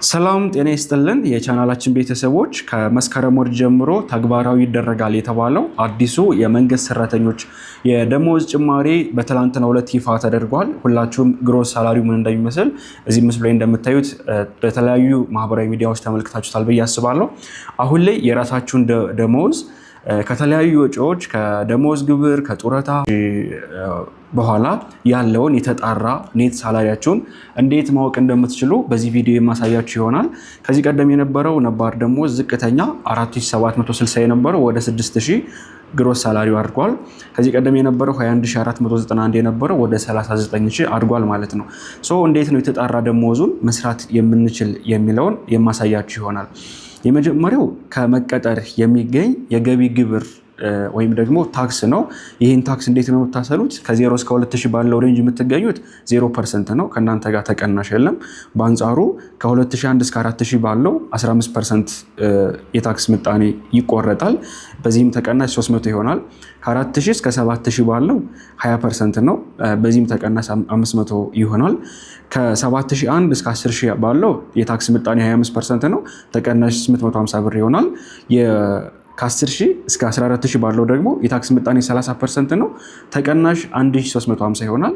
ሰላም ጤና ይስጥልን የቻናላችን ቤተሰቦች ከመስከረም ወር ጀምሮ ተግባራዊ ይደረጋል የተባለው አዲሱ የመንግስት ሰራተኞች የደሞዝ ጭማሪ በትላንትናው ዕለት ይፋ ተደርጓል። ሁላችሁም ግሮስ ሳላሪው ምን እንደሚመስል እዚህ ምስሉ ላይ እንደምታዩት በተለያዩ ማህበራዊ ሚዲያዎች ተመልክታችሁታል ብዬ አስባለሁ። አሁን ላይ የራሳችሁን ደሞዝ ከተለያዩ ወጪዎች ከደሞዝ ግብር ከጡረታ በኋላ ያለውን የተጣራ ኔት ሳላሪያችሁን እንዴት ማወቅ እንደምትችሉ በዚህ ቪዲዮ የማሳያችሁ ይሆናል። ከዚህ ቀደም የነበረው ነባር ደሞዝ ዝቅተኛ 4760 የነበረው ወደ 6000 ግሮስ ሳላሪው አድጓል። ከዚህ ቀደም የነበረው 21491 የነበረው ወደ 39000 አድጓል ማለት ነው። እንዴት ነው የተጣራ ደሞዙን መስራት የምንችል የሚለውን የማሳያችሁ ይሆናል። የመጀመሪያው ከመቀጠር የሚገኝ የገቢ ግብር ወይም ደግሞ ታክስ ነው። ይህን ታክስ እንዴት ነው የምታሰሉት? ከ0 እስከ 2000 ባለው ሬንጅ የምትገኙት 0% ነው፣ ከእናንተ ጋር ተቀናሽ የለም። በአንጻሩ ከ2001 እስከ 4000 ባለው 15% የታክስ ምጣኔ ይቆረጣል። በዚህም ተቀናሽ 300 ይሆናል። ከ4000 እስከ 7000 ባለው 20% ነው፣ በዚህም ተቀናሽ 500 ይሆናል። ከ7001 እስከ 10000 ባለው የታክስ ምጣኔ 25% ነው፣ ተቀናሽ 850 ብር ይሆናል። ከ10000 እስከ 14000 ባለው ደግሞ የታክስ ምጣኔ 30% ነው፣ ተቀናሽ 1350 ይሆናል።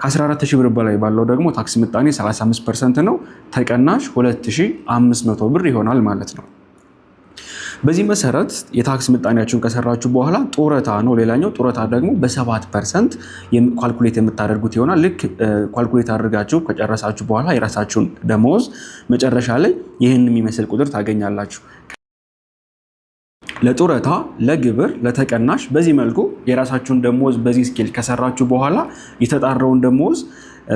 ከ14000 ብር በላይ ባለው ደግሞ ታክስ ምጣኔ 35% ነው፣ ተቀናሽ 2500 ብር ይሆናል ማለት ነው። በዚህ መሰረት የታክስ ምጣኔያችሁን ከሰራችሁ በኋላ ጡረታ ነው። ሌላኛው ጡረታ ደግሞ በ7% ኳልኩሌት የምታደርጉት ይሆናል። ልክ ኳልኩሌት አድርጋችሁ ከጨረሳችሁ በኋላ የራሳችሁን ደሞዝ መጨረሻ ላይ ይህን የሚመስል ቁጥር ታገኛላችሁ። ለጡረታ፣ ለግብር፣ ለተቀናሽ በዚህ መልኩ የራሳችሁን ደሞዝ በዚህ ስኬል ከሰራችሁ በኋላ የተጣራውን ደሞዝ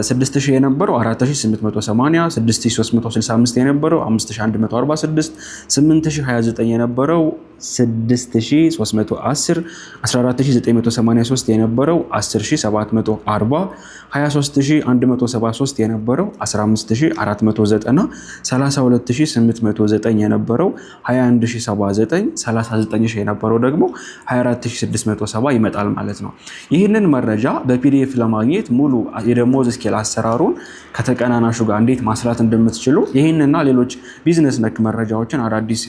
6000 የነበረው 4880፣ 6365 የነበረው 5146፣ 8029 የነበረው 6310፣ 14983 የነበረው 10740፣ 23173 የነበረው 15490፣ 32809 የነበረው 21079፣ 39000 የነበረው ደግሞ 24670 ይመጣል ማለት ነው። ይህንን መረጃ በፒዲኤፍ ለማግኘት ሙሉ የደሞዝ ስኬል አሰራሩን ከተቀናናሹ ጋር እንዴት ማስላት እንደምትችሉ ይህንና ሌሎች ቢዝነስ ነክ መረጃዎችን አዳዲስ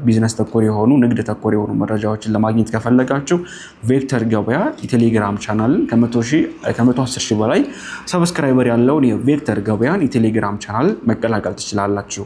ቢዝነስ ተኮር የሆኑ ንግድ ተኮር የሆኑ መረጃዎችን ለማግኘት ከፈለጋችሁ ቬክተር ገበያ የቴሌግራም ቻናልን ከ110,000 በላይ ሰብስክራይበር ያለውን የቬክተር ገበያን የቴሌግራም ቻናል መቀላቀል ትችላላችሁ።